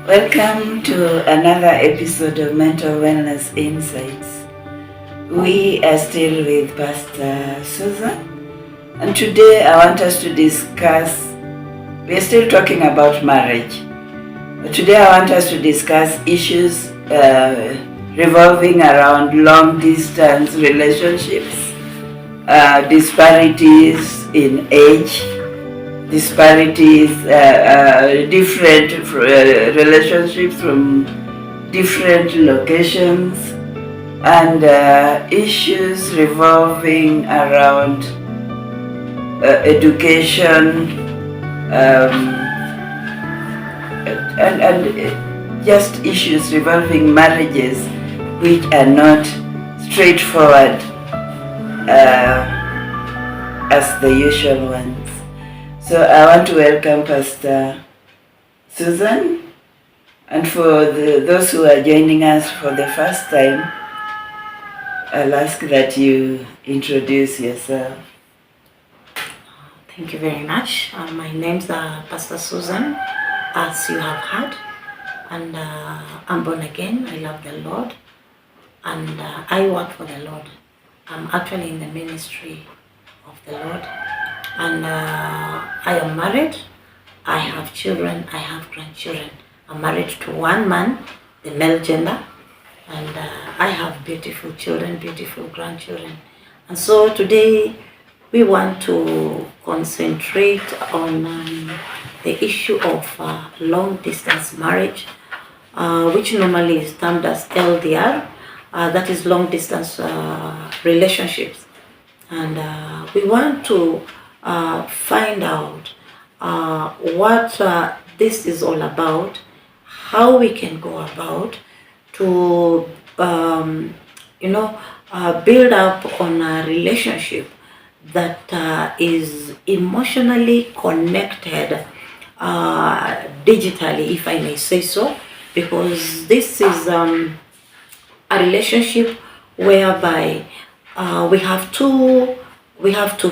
Welcome to another episode of Mental Wellness Insights. We are still with Pastor Susan, and today I want us to discuss, we are still talking about marriage. But today I want us to discuss issues revolving around long distance relationships, disparities in age, disparities, different relationships from different locations, and issues revolving around education, and just issues revolving marriages which are not straightforward as the usual ones. So I want to welcome Pastor Susan, and for those who are joining us for the first time, I'll ask that you introduce yourself. Thank you very much. My name's Pastor Susan, as you have heard, and I'm born again. I love the Lord, and I work for the Lord. I'm actually in the ministry of the Lord, and I am married. I have children. I have grandchildren. I'm married to one man, the male gender, and I have beautiful children, beautiful grandchildren. And so today we want to concentrate on the issue of long distance marriage, which normally is termed as LDR, that is long distance relationships. And we want to find out what this is all about, how we can go about to build up on a relationship that is emotionally connected digitally, if I may say so, because this is a relationship whereby we have two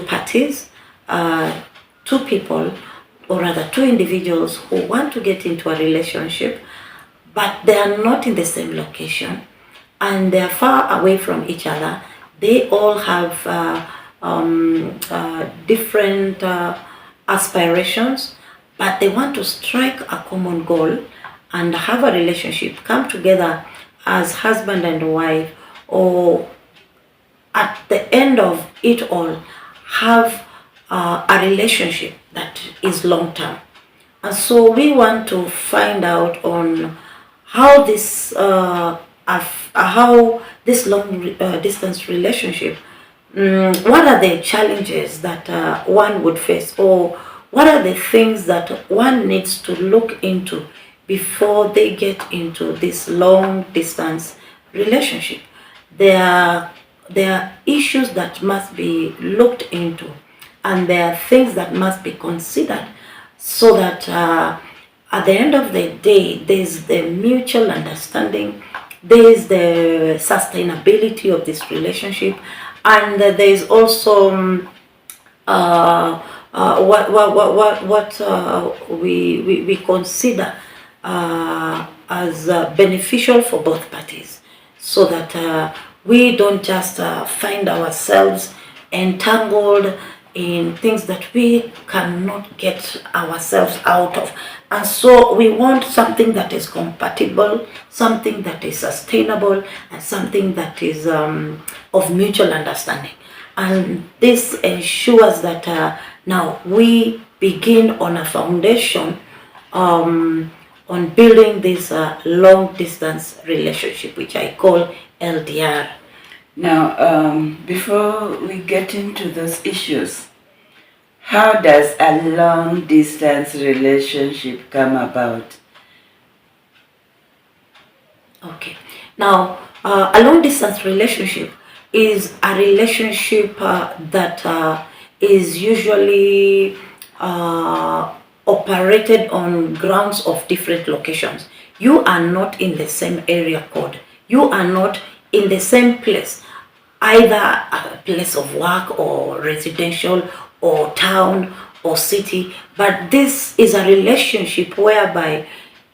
parties, two people, or rather two individuals who want to get into a relationship, but they are not in the same location and they are far away from each other. They all have different aspirations, but they want to strike a common goal and have a relationship, come together as husband and wife, or at the end of it all have a relationship that is long term. And so we want to find out on how this long distance relationship, what are the challenges that one would face, or what are the things that one needs to look into before they get into this long distance relationship. There are issues that must be looked into, and there are things that must be considered so that at the end of the day, there's the mutual understanding, there's the sustainability of this relationship, and there's also what we consider as beneficial for both parties, so that we don't just find ourselves entangled in things that we cannot get ourselves out of. And so we want something that is compatible, something that is sustainable, and something that is of mutual understanding. And this ensures that now we begin on a foundation on building this long distance relationship, which I call LDR. Now, before we get into those issues, how does a long distance relationship come about? Okay. Now, a long distance relationship is a relationship that is usually operated on grounds of different locations. You are not in the same area code. You are not in the same place, either a place of work or residential or town or city, but this is a relationship whereby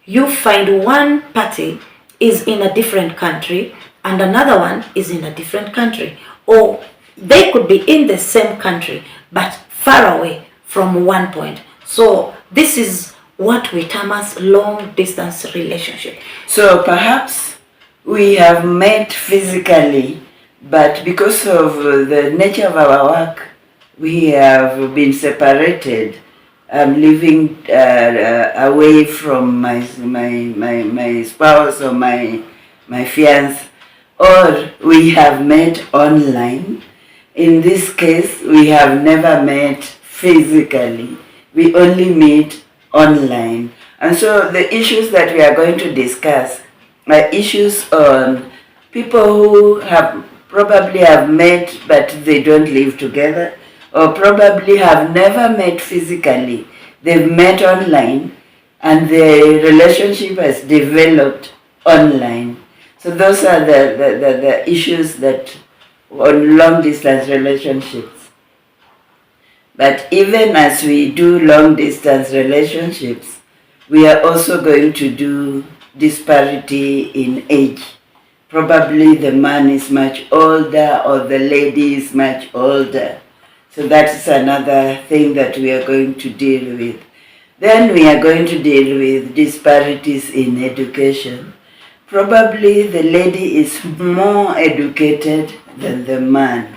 you find one party is in a different country and another one is in a different country, or they could be in the same country but far away from one point. So this is what we term as long distance relationship. So perhaps we have met physically, but because of the nature of our work, we have been separated. I'm living away from my spouse or my fiancé, or we have met online. In this case, we have never met physically. We only meet online. And so the issues that we are going to discuss are issues on people who have probably have met but they don't live together, or probably have never met physically. They've met online and the relationship has developed online. So those are the issues that on long distance relationships. But even as we do long distance relationships, we are also going to do disparity in age. Probably the man is much older or the lady is much older. So that's another thing that we are going to deal with. Then we are going to deal with disparities in education. Probably the lady is more educated than the man.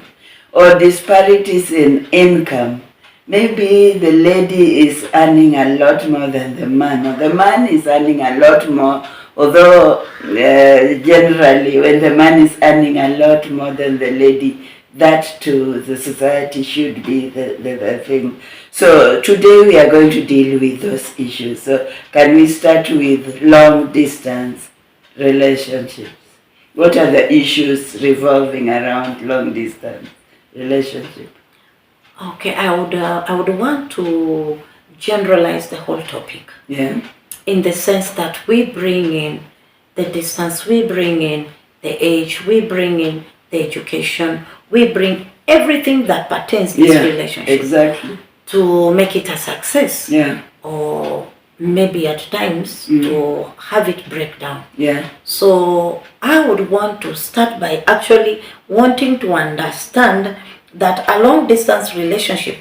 Or disparities in income. Maybe the lady is earning a lot more than the man, or the man is earning a lot more, although generally when the man is earning a lot more than the lady, that to the society should be the thing. So today we are going to deal with those issues. So can we start with long distance relationships? What are the issues revolving around long distance relationship? Okay, I would want to generalize the whole topic. Yeah. In the sense that we bring in the distance, we bring in the age, we bring in the education, we bring everything that pertains to this relationship. Exactly. To make it a success. Yeah. Or maybe at times to have it break down. Yeah. So I would want to start by actually wanting to understand that a long distance relationship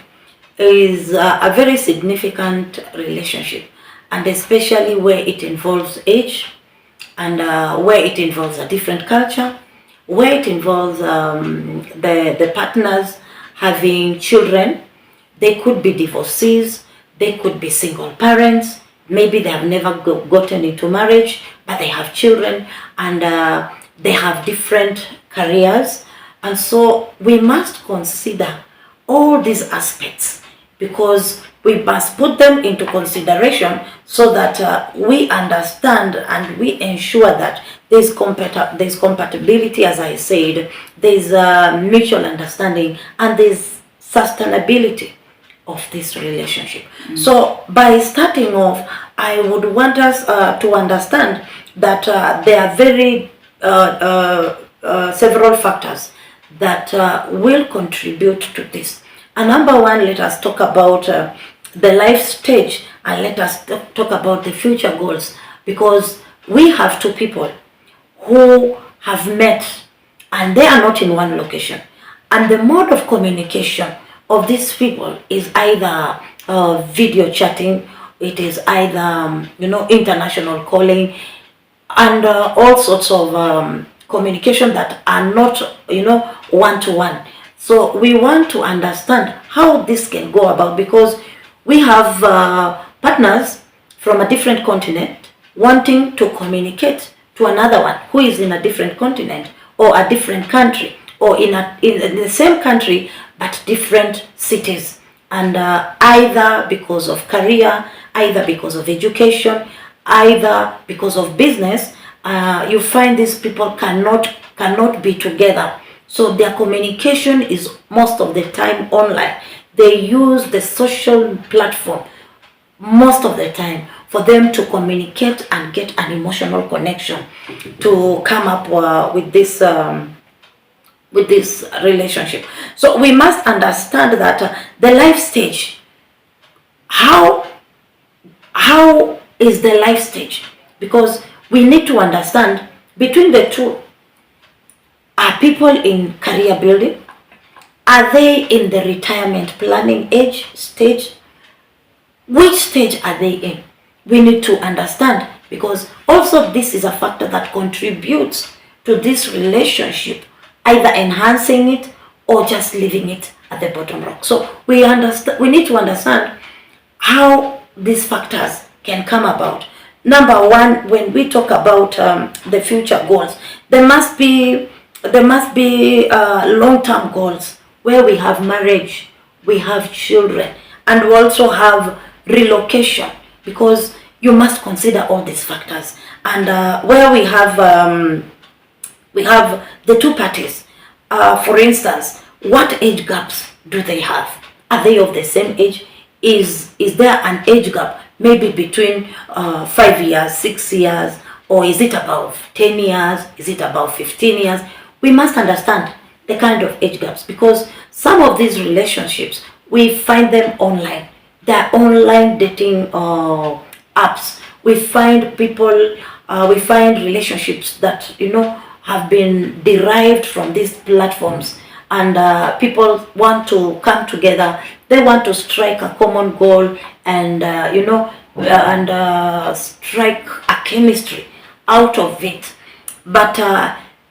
is a very significant relationship, and especially where it involves age, and where it involves a different culture, where it involves the partners having children. They could be divorcees, they could be single parents, maybe they have never gotten into marriage, but they have children, and they have different careers. And so we must consider all these aspects, because we must put them into consideration so that we understand and we ensure that there's compatibility, as I said, there's mutual understanding, and there's sustainability of this relationship. So by starting off, I would want us to understand that there are very several factors that will contribute to this. And number one, let us talk about the life stage, and let us talk about the future goals, because we have two people who have met and they are not in one location, and the mode of communication of these people is either video chatting, it is either international calling, and all sorts of communication that are not one-to-one. So we want to understand how this can go about, because we have partners from a different continent wanting to communicate to another one who is in a different continent or a different country, or in the same country but different cities, and either because of career, either because of education, either because of business, you find these people cannot be together. So their communication is most of the time online. They use the social platform most of the time for them to communicate and get an emotional connection to come up with this relationship. So we must understand that the life stage, how is the life stage? because we need to understand between the two. Are people in career building? Are they in the retirement planning age stage? Which stage are they in? We need to understand, because also this is a factor that contributes to this relationship, either enhancing it or just leaving it at the bottom rock. So we need to understand how these factors can come about. Number one, when we talk about the future goals, there must be long-term goals where we have marriage, we have children, and we also have relocation, because you must consider all these factors. And where we have the two parties. For instance, what age gaps do they have? Are they of the same age? Is there an age gap maybe between 5 years, 6 years, or is it above 10 years? Is it above 15 years? We must understand the kind of age gaps, because some of these relationships, we find them online. They're online dating apps. We find people, we find relationships that, have been derived from these platforms, and people want to come together. They want to strike a common goal and, strike a chemistry out of it. But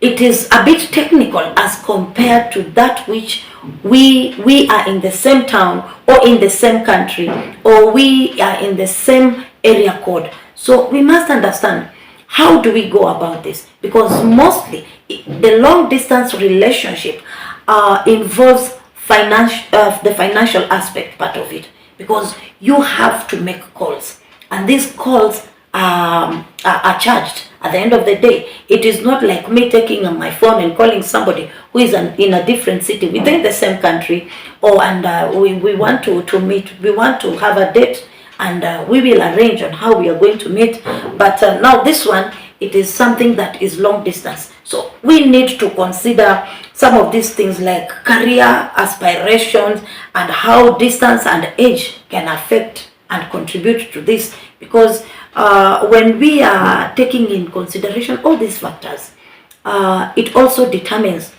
it is a bit technical as compared to that which we are in the same town or in the same country, or we are in the same area code. So we must understand, how do we go about this? Because mostly the long distance relationship involves the financial aspect part of it, because you have to make calls, and these calls are charged at the end of the day. It is not like me taking on my phone and calling somebody who is in a different city within the same country, we want to meet, we want to have a date, and we will arrange on how we are going to meet. But now this one, it is something that is long distance. So we need to consider some of these things like career aspirations and how distance and age can affect and contribute to this. Because when we are taking in consideration all these factors, it also determines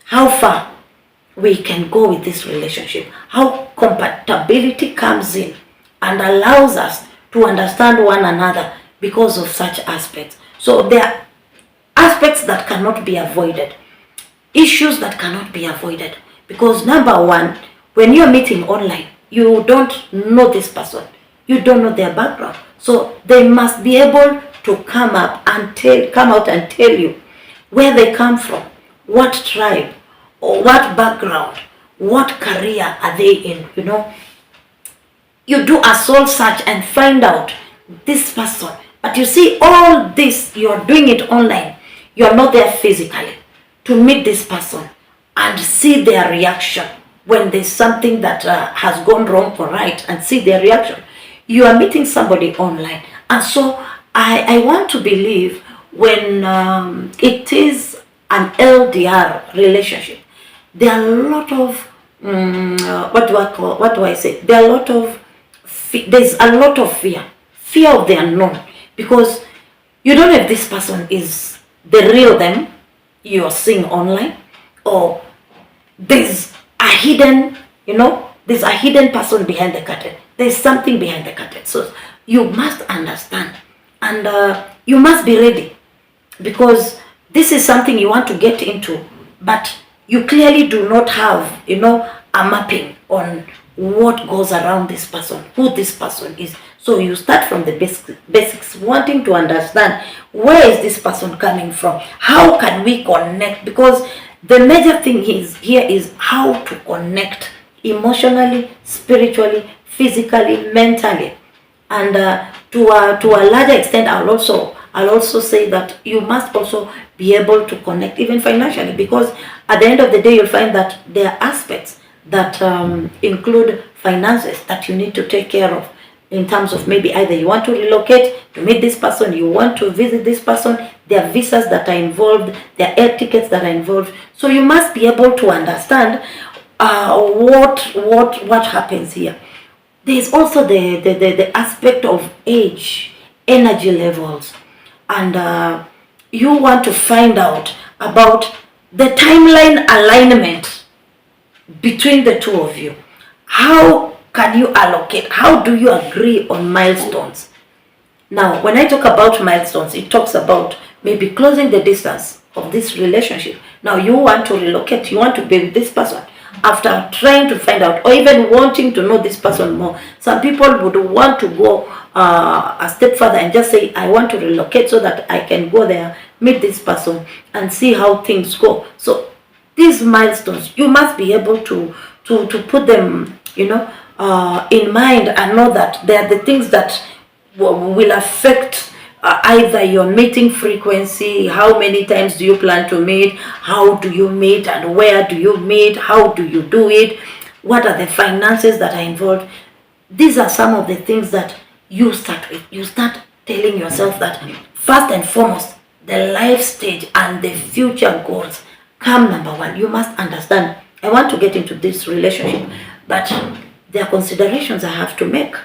how far we can go with this relationship, how compatibility comes in and allows us to understand one another because of such aspects. So there are aspects that cannot be avoided, issues that cannot be avoided, because number one, when you're meeting online, you don't know this person, you don't know their background. So they must be able to come out and tell you where they come from, what tribe or what background, what career are they in. You do a soul search and find out this person. But you see, all this, you are doing it online. You are not there physically to meet this person and see their reaction when there's something that has gone wrong or right, and see their reaction. You are meeting somebody online. And so I want to believe when it is an LDR relationship, there are a lot of, there's a lot of fear of the unknown, because you don't know if this person is the real them you're seeing online, or there's a hidden, there's a hidden person behind the curtain. There's something behind the curtain. So you must understand, and you must be ready, because this is something you want to get into, but you clearly do not have, a mapping on what goes around this person, who this person is. So you start from the basics, wanting to understand, where is this person coming from? How can we connect? Because the major thing here is how to connect emotionally, spiritually, physically, mentally. And to a larger extent, I'll also say that you must also be able to connect even financially, because at the end of the day, you'll find that there are aspects that include finances that you need to take care of, in terms of maybe either you want to relocate to meet this person, you want to visit this person, there are visas that are involved, there are air tickets that are involved. So you must be able to understand what happens here. There is also the aspect of age, energy levels. and you want to find out about the timeline alignment between the two of you. How can you allocate? How do you agree on milestones? Now, when I talk about milestones, it talks about maybe closing the distance of this relationship. Now, you want to relocate, you want to be with this person after trying to find out, or even wanting to know this person more. Some people would want to go a step further and just say, I want to relocate so that I can go there, meet this person, and see how things go. So, these milestones, you must be able to put them, in mind, and know that they are the things that will affect either your meeting frequency. How many times do you plan to meet? How do you meet, and where do you meet? How do you do it? What are the finances that are involved? These are some of the things that you start with. You start telling yourself that first and foremost, the life stage and the future goals come number one. You must understand, I want to get into this relationship, but there are considerations I have to make,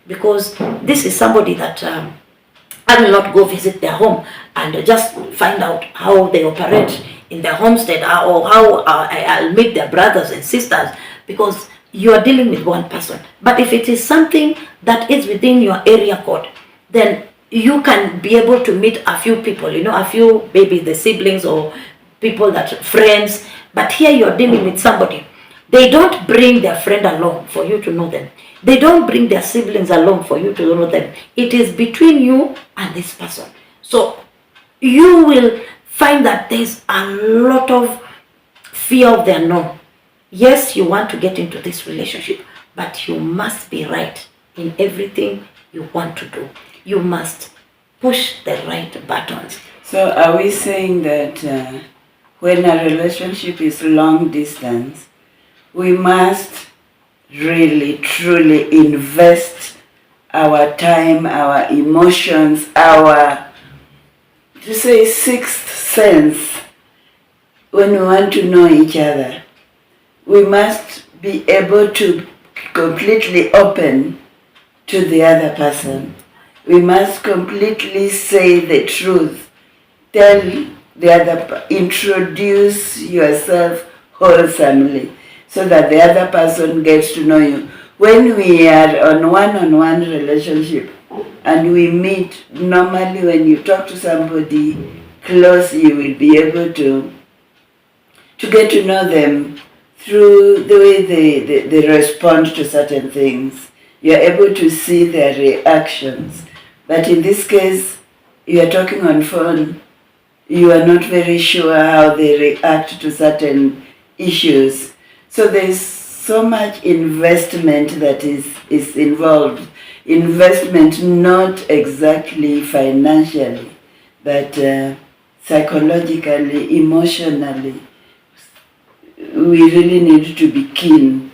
because this is somebody that I will not go visit their home and just find out how they operate in their homestead, or how I'll meet their brothers and sisters, because you are dealing with one person. But if it is something that is within your area code, then you can be able to meet a few people, a few, maybe the siblings or people that friends. But here you're dealing with somebody. They don't bring their friend along for you to know them. They don't bring their siblings along for you to know them. It is between you and this person. So you will find that there's a lot of fear of the unknown. Yes, you want to get into this relationship, but you must be right in everything you want to do. You must push the right buttons. So are we saying that when a relationship is long distance, we must really, truly invest our time, our emotions, our, to say, sixth sense when we want to know each other? We must be able to completely open to the other person. We must completely say the truth. Tell the other, introduce yourself wholesomely, so that the other person gets to know you. When we are on one-on-one relationship and we meet, normally when you talk to somebody close, you will be able to get to know them through the way they respond to certain things. You're able to see their reactions. But in this case, you are talking on phone, you are not very sure how they react to certain issues. So there's so much investment that is involved. Investment not exactly financially, but psychologically, emotionally. We really need to be keen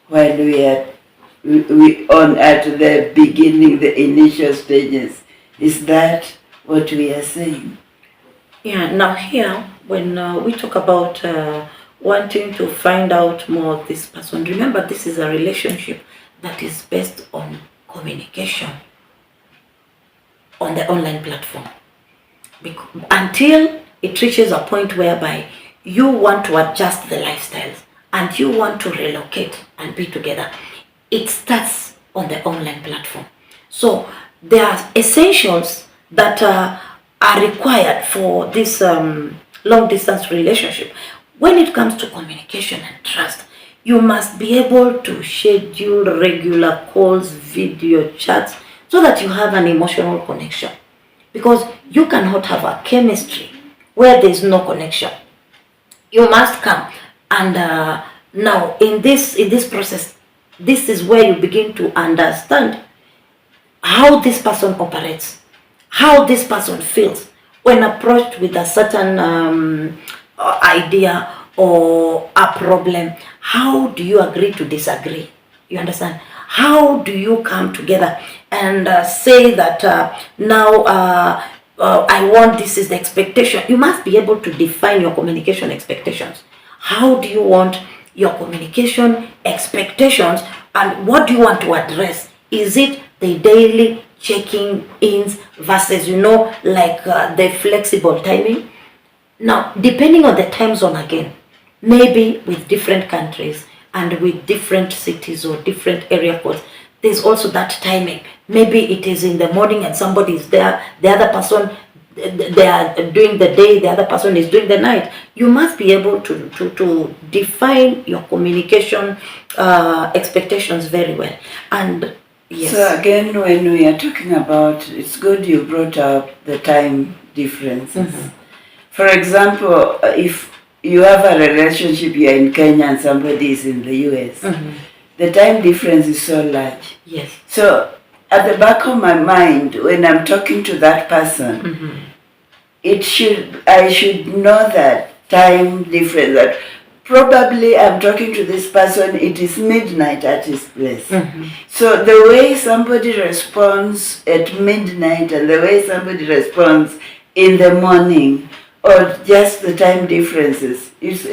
while we are on at the beginning, the initial stages. Is that what we are saying? Yeah, now here, when we talk about wanting to find out more of this person, remember this is a relationship that is based on communication on the online platform. Until it reaches a point whereby you want to adjust the lifestyles and you want to relocate and be together, it starts on the online platform. So there are essentials that are required for this long distance relationship. When it comes to communication and trust, you must be able to schedule regular calls, video chats, so that you have an emotional connection. Because you cannot have a chemistry where there is no connection. You must come, and now in this process, this is where you begin to understand how this person operates, how this person feels when approached with a certain idea or a problem. How do you agree to disagree? You understand? How do you come together and say that now I want, this is the expectation? You must be able to define your communication expectations. How do you want your communication expectations, and what do you want to address? Is it the daily checking ins versus, like the flexible timing. Now, depending on the time zone again, maybe with different countries and with different cities or different area codes, there's also that timing. Maybe it is in the morning and somebody is there, the other person, they are doing the day, the other person is doing the night. You must be able to define your communication expectations very well. And yes. So again, when we are talking about, it's good you brought up the time differences. For example, if you have a relationship, you are in Kenya and somebody is in the US, the time difference is so large. Yes. So at the back of my mind, when I'm talking to that person, I should know that time difference, that probably I'm talking to this person, it is midnight at his place. So the way somebody responds at midnight and the way somebody responds in the morning, or just the time differences, it's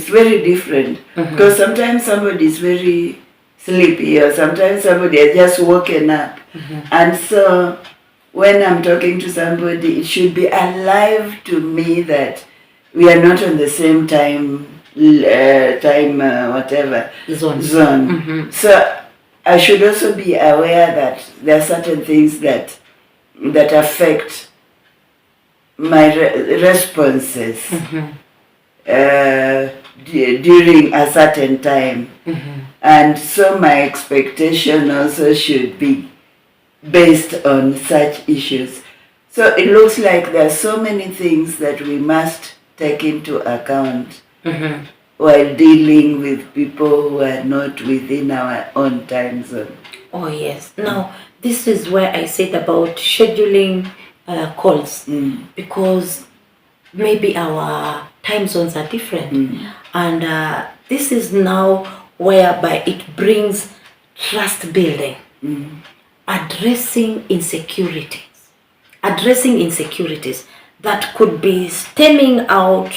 very different. Because sometimes somebody is very sleepy, or sometimes somebody has just woken up. And so when I'm talking to somebody, it should be alive to me that we are not on the same time, whatever, zone. So I should also be aware that there are certain things that affect my responses during a certain time. And so my expectation also should be based on such issues. So it looks like there are so many things that we must take into account while dealing with people who are not within our own time zone. Oh yes. Now, this is where I said about scheduling calls, because maybe our time zones are different. And this is now whereby it brings trust building, addressing insecurities that could be stemming out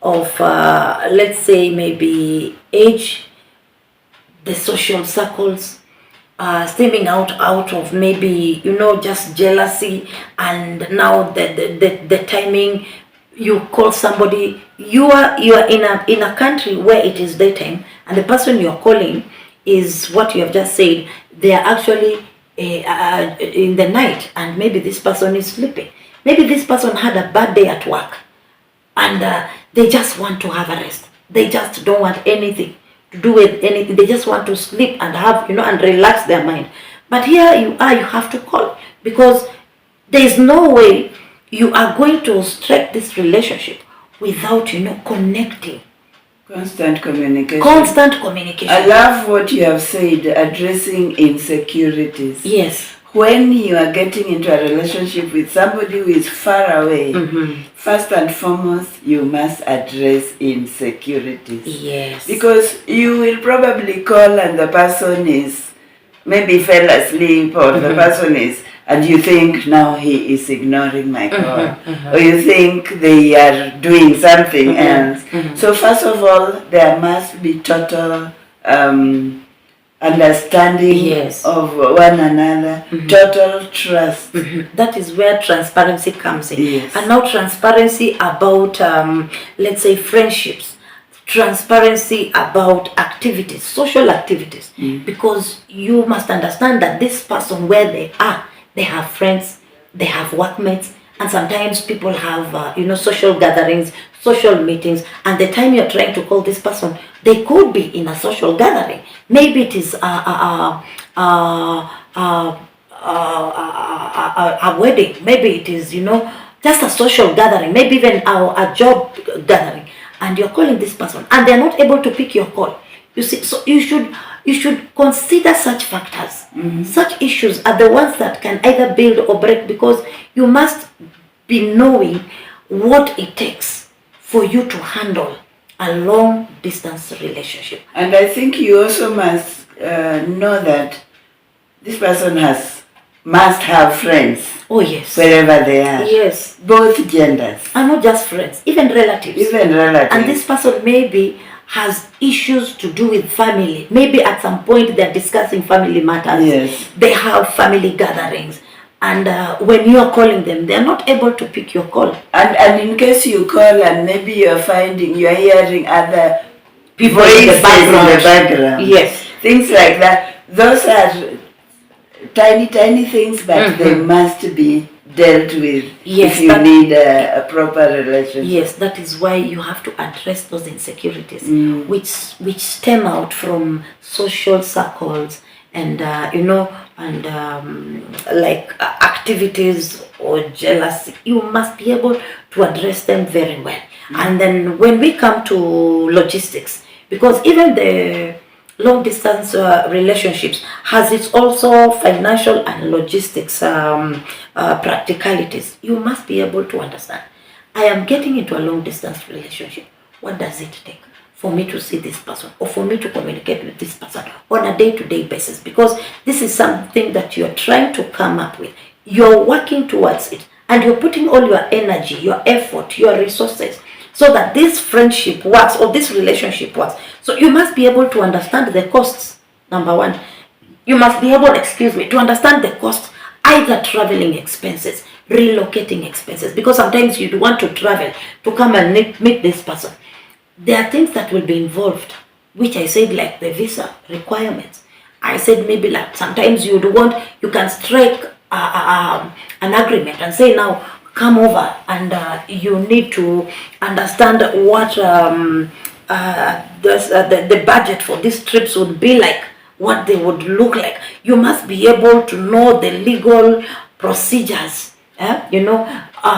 of, let's say, maybe age, the social circles, stemming out of maybe, just jealousy, and now the timing. You call somebody, you are in a country where it is daytime, and the person you're calling is what you have just said. They are actually in the night, and maybe this person is sleeping. Maybe this person had a bad day at work, and they just want to have a rest. They just don't want anything to do with anything. They just want to sleep and have, and relax their mind. But here you are, you have to call, because there is no way you are going to strike this relationship without, connecting. Constant communication. I love what you have said, addressing insecurities. Yes. When you are getting into a relationship with somebody who is far away, first and foremost, you must address insecurities. Yes. Because you will probably call and the person is maybe fell asleep, or the person is, and you think now he is ignoring my call, or you think they are doing something else. So first of all, there must be total understanding of one another, total trust. That is where transparency comes in. Yes. And now transparency about, let's say, friendships, transparency about activities, social activities, because you must understand that this person, where they are, they have friends, they have workmates, and sometimes people have, social gatherings, social meetings, and the time you're trying to call this person, they could be in a social gathering. Maybe it is a wedding, maybe it is, just a social gathering, maybe even a job gathering, and you're calling this person, and they're not able to pick your call. You see, so you should consider such factors. Such issues are the ones that can either build or break, because you must be knowing what it takes for you to handle a long distance relationship. And I think you also must know that this person must have friends. Oh yes. Wherever they are. Yes. Both genders. And not just friends, even relatives. Even relatives. And this person maybe has issues to do with family. Maybe at some point they're discussing family matters. Yes. They have family gatherings. And when you're calling them, they're not able to pick your call. And in case you call and maybe you're hearing other People voices in the background. Yes. Things like that. Those are tiny things, but they must be dealt with if you need a proper relationship. Yes, that is why you have to address those insecurities, which stem out from social circles and activities or jealousy. You must be able to address them very well. And then when we come to logistics, because even the long distance relationships has its also financial and logistics practicalities. You must be able to understand, I am getting into a long distance relationship. What does it take for me to see this person or for me to communicate with this person on a day-to-day basis? Because this is something that you're trying to come up with. You're working towards it and you're putting all your energy, your effort, your resources so that this friendship works or this relationship works. So you must be able to understand the costs, number one. You must be able, to understand the cost, either traveling expenses, relocating expenses, because sometimes you want to travel to come and meet this person. There are things that will be involved, which I said, like the visa requirements. I said maybe like sometimes you can strike an agreement and say, now come over and you need to understand what the budget for these trips would be like, what they would look like. You must be able to know the legal procedures,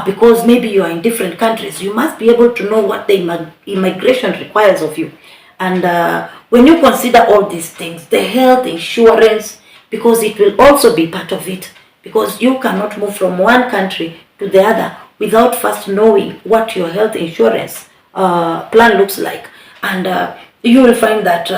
because maybe you are in different countries. You must be able to know what the immigration requires of you. And when you consider all these things, the health insurance, because it will also be part of it, because you cannot move from one country to the other without first knowing what your health insurance plan looks like. And you will find that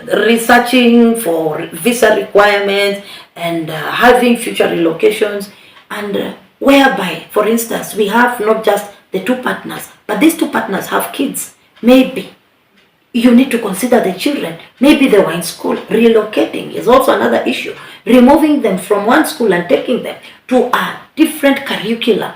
researching for visa requirements and having future relocations, and whereby, for instance, we have not just the two partners, but these two partners have kids. Maybe you need to consider the children. Maybe they were in school. Relocating is also another issue. Removing them from one school and taking them to a different curriculum,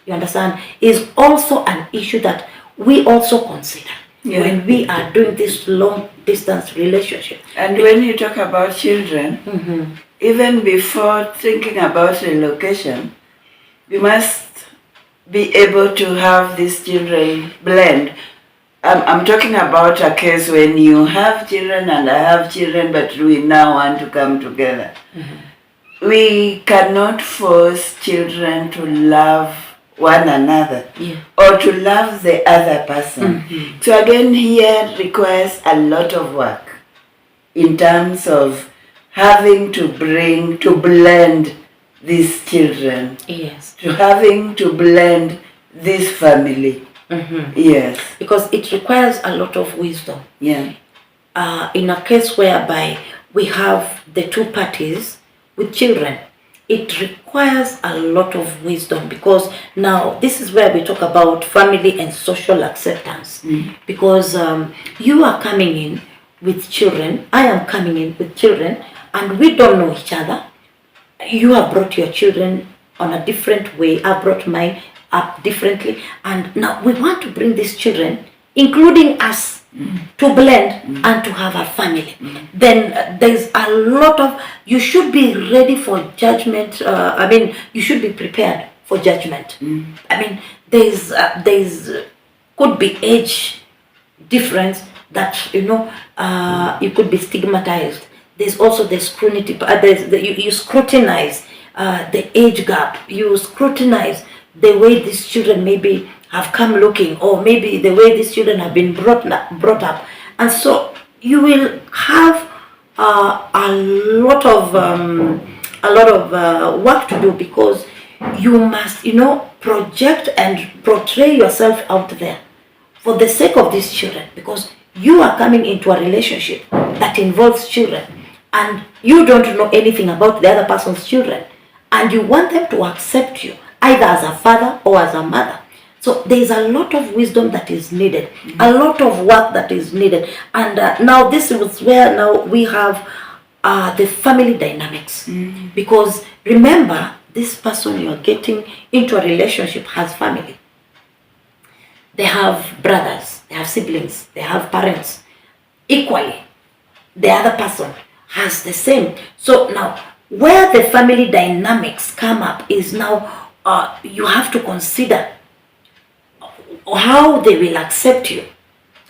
you understand, is also an issue that we also consider when we are doing this long distance relationship. And when you talk about children, even before thinking about relocation, we must be able to have these children blend. I'm talking about a case when you have children and I have children, but we now want to come together. We cannot force children to love one another or to love the other person. So again, here requires a lot of work in terms of having to blend these children, to having to blend this family. Yes. Because it requires a lot of wisdom. Yeah. In a case whereby we have the two parties with children, it requires a lot of wisdom, because now this is where we talk about family and social acceptance. Because you are coming in with children, I am coming in with children, and we don't know each other. You have brought your children on a different way. I brought mine up differently, and now we want to bring these children, including us, to blend and to have a family. Then there's a lot of, you should be ready for judgment. You should be prepared for judgment. There's could be age difference that you could be stigmatized. There's also the scrutiny. You scrutinize the age gap. You scrutinize the way these children maybe have come looking, or maybe the way these children have been brought up. And so you will have a lot of work to do, because you must project and portray yourself out there for the sake of these children, because you are coming into a relationship that involves children and you don't know anything about the other person's children, and you want them to accept you either as a father or as a mother. So there's a lot of wisdom that is needed, a lot of work that is needed. And now this is where now we have the family dynamics. Because remember, this person you're getting into a relationship has family. They have brothers, they have siblings, they have parents. Equally, the other person has the same. So now, where the family dynamics come up is now you have to consider how they will accept you,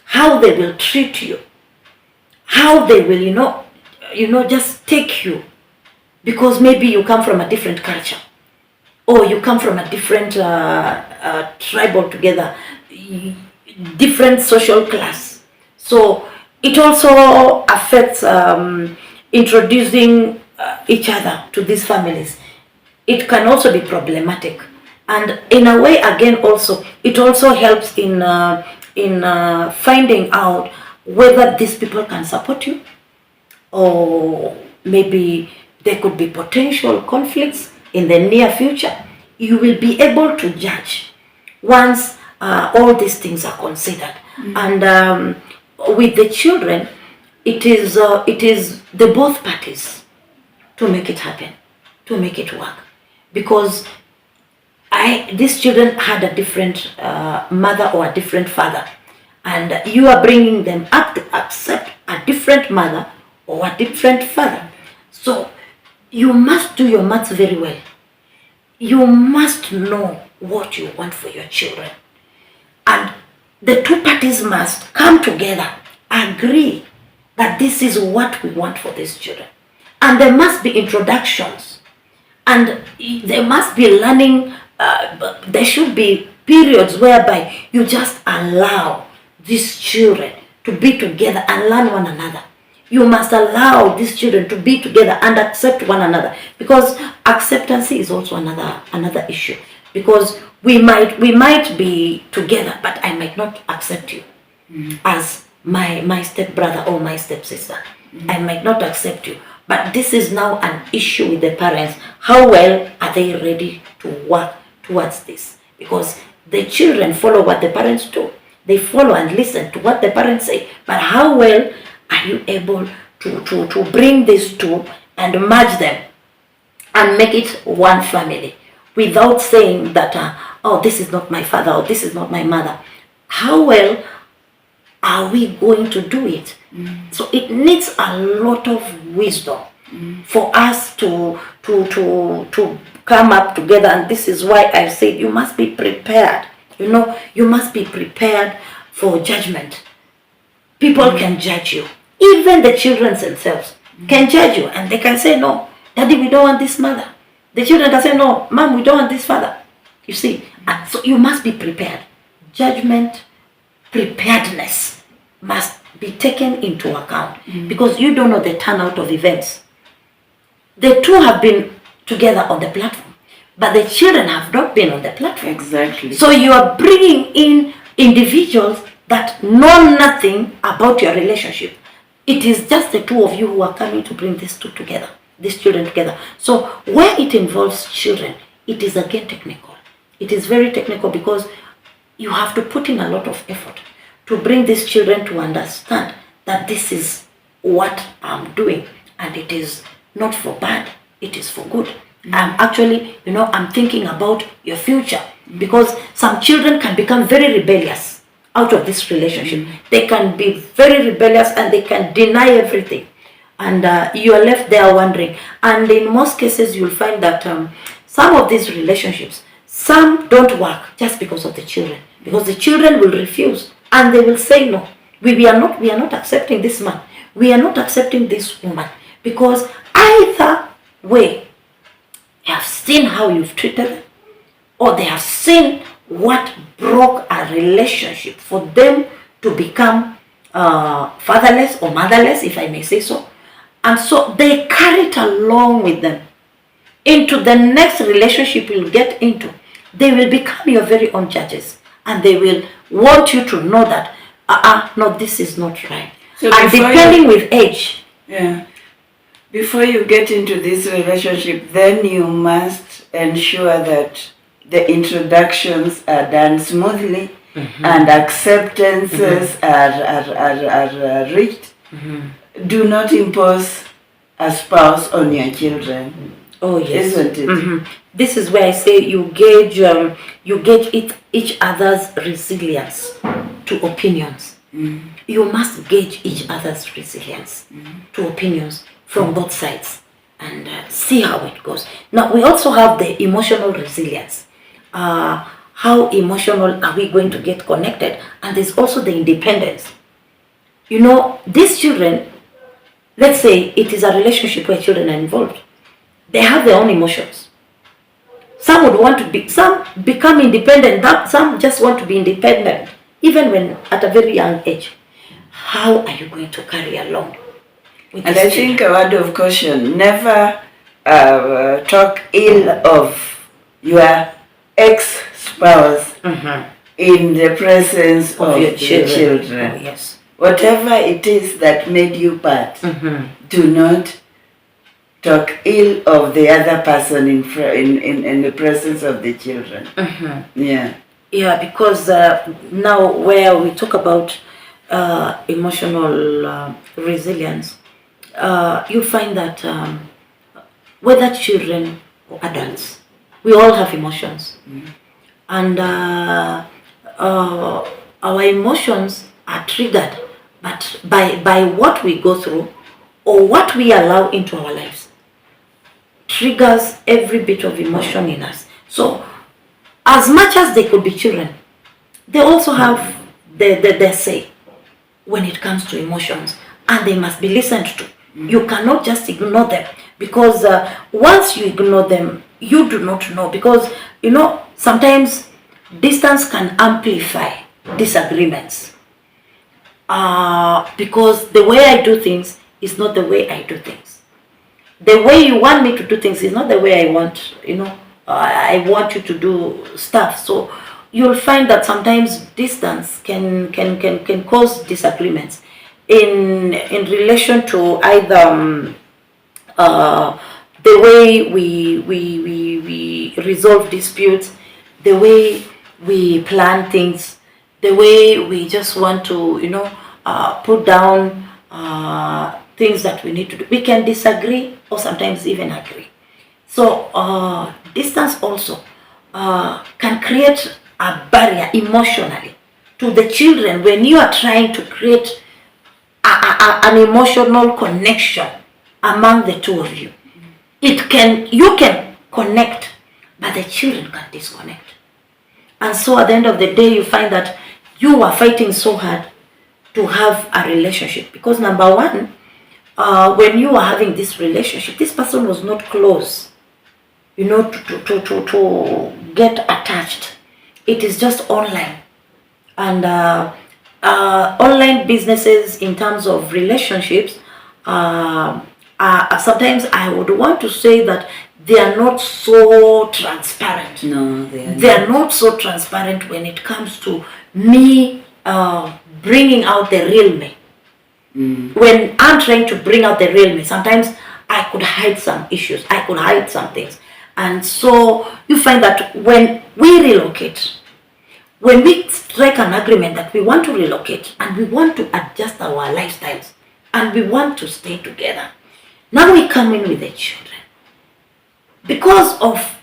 how they will treat you, how they will, just take you, because maybe you come from a different culture, or you come from a different tribe altogether, different social class. So it also affects introducing each other to these families. It can also be problematic, and in a way, again, also it also helps in finding out whether these people can support you, or maybe there could be potential conflicts in the near future. You will be able to judge once all these things are considered. And with the children, it is the both parties to make it happen, to make it work, because these children had a different mother or a different father, and you are bringing them up to accept a different mother or a different father. So you must do your maths very well. You must know what you want for your children, and the two parties must come together, agree that this is what we want for these children, and there must be introductions, and there must be learning. There should be periods whereby you just allow these children to be together and learn one another. You must allow these children to be together and accept one another, because acceptance is also another issue. Because we might be together, but I might not accept you as my stepbrother or my stepsister. I might not accept you. But this is now an issue with the parents. How well are they ready to work towards this? Because the children follow what the parents do. They follow and listen to what the parents say. But how well are you able to bring these two and merge them and make it one family, without saying that, oh, this is not my father, or this is not my mother? How well are we going to do it? So it needs a lot of wisdom for us to come up together. And this is why I said you must be prepared. You must be prepared for judgment. People can judge you. Even the children themselves can judge you, and they can say, no, Daddy, we don't want this mother. The children can say, no, Mom, we don't want this father. You see, so you must be prepared. Judgment, preparedness must be taken into account, because you don't know the turnout of events. The two have been together on the platform, but the children have not been on the platform. Exactly. So you are bringing in individuals that know nothing about your relationship. It is just the two of you who are coming to bring these children together. So where it involves children, it is again technical. It is very technical, because you have to put in a lot of effort to bring these children to understand that this is what I'm doing, and it is not for bad, it is for good. Actually, I'm thinking about your future, because some children can become very rebellious out of this relationship. They can be very rebellious, and they can deny everything, and you are left there wondering. And in most cases, you'll find that some of these relationships, some don't work just because of the children, because the children will refuse, and they will say, no, we are not accepting this man, we are not accepting this woman, because either way, they have seen how you've treated them, or they have seen what broke a relationship for them to become fatherless or motherless, if I may say so. And so they carry it along with them into the next relationship you'll get into. They will become your very own judges, and they will want you to know that, no, this is not right. So and depending with age. Yeah. Before you get into this relationship, then you must ensure that the introductions are done smoothly and acceptances are reached. Do not impose a spouse on your children. Oh yes, isn't it? This is where I say you gauge each other's resilience to opinions. You must gauge each other's resilience to opinions from both sides and see how it goes. Now we also have the emotional resilience. How emotional are we going to get connected? And there's also the independence. You know, these children, let's say it is a relationship where children are involved. They have their own emotions. Some would want to be, some become independent, some just want to be independent, even when at a very young age. How are you going to carry along with And this I think a word of caution, never talk ill of your ex-spouse in the presence of your the children. Oh, yes. Whatever it is that made you part, do not talk ill of the other person in the presence of the children. Yeah, because now where we talk about emotional resilience, you find that whether children or adults, we all have emotions. And our emotions are triggered but by what we go through or what we allow into our lives. Triggers every bit of emotion in us. So as much as they could be children, they also have their say when it comes to emotions, and they must be listened to. You cannot just ignore them, because once you ignore them, you do not know, because you know sometimes distance can amplify disagreements, because the way I do things is not the way I do things. The way you want me to do things is not the way I want, I want you to do stuff. So you'll find that sometimes distance can cause disagreements in relation to either the way we resolve disputes, the way we plan things, the way we just want to put down things that we need to do. We can disagree or sometimes even agree. So distance also can create a barrier emotionally to the children when you are trying to create an emotional connection among the two of you. You can connect, but the children can disconnect. And so at the end of the day, you find that you are fighting so hard to have a relationship, because number one, when you are having this relationship, this person was not close, to get attached. It is just online. And online businesses in terms of relationships, sometimes I would want to say that they are not so transparent. No, they are not so transparent when it comes to me bringing out the real me. When I'm trying to bring out the real me, sometimes I could hide some issues, I could hide some things. And so you find that when we relocate, when we strike an agreement that we want to relocate and we want to adjust our lifestyles and we want to stay together, now we come in with the children. Because of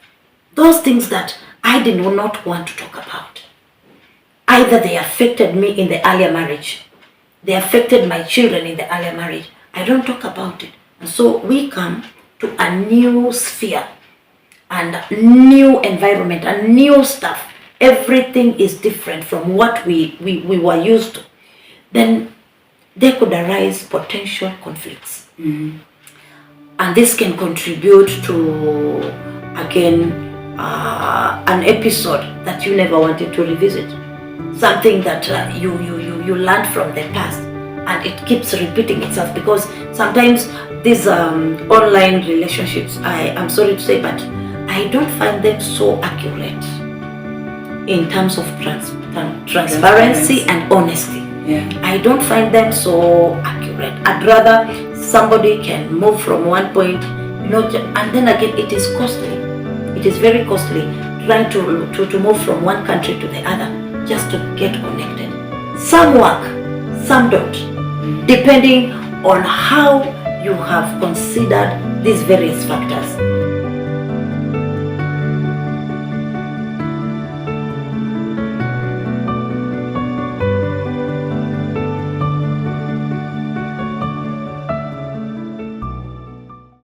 those things that I did not want to talk about. Either they affected me in the earlier marriage, they affected my children in the earlier marriage. I don't talk about it. And so we come to a new sphere and new environment and new stuff. Everything is different from what we were used to. Then there could arise potential conflicts. And this can contribute to, again, an episode that you never wanted to revisit. Something that you learned from the past, and it keeps repeating itself, because sometimes these online relationships, I'm sorry to say, but I don't find them so accurate in terms of transparency and honesty. I don't find them so accurate. I'd rather somebody can move from one point, and then again, it is costly. It is very costly trying to move from one country to the other just to get connected. Some work, some don't, depending on how you have considered these various factors.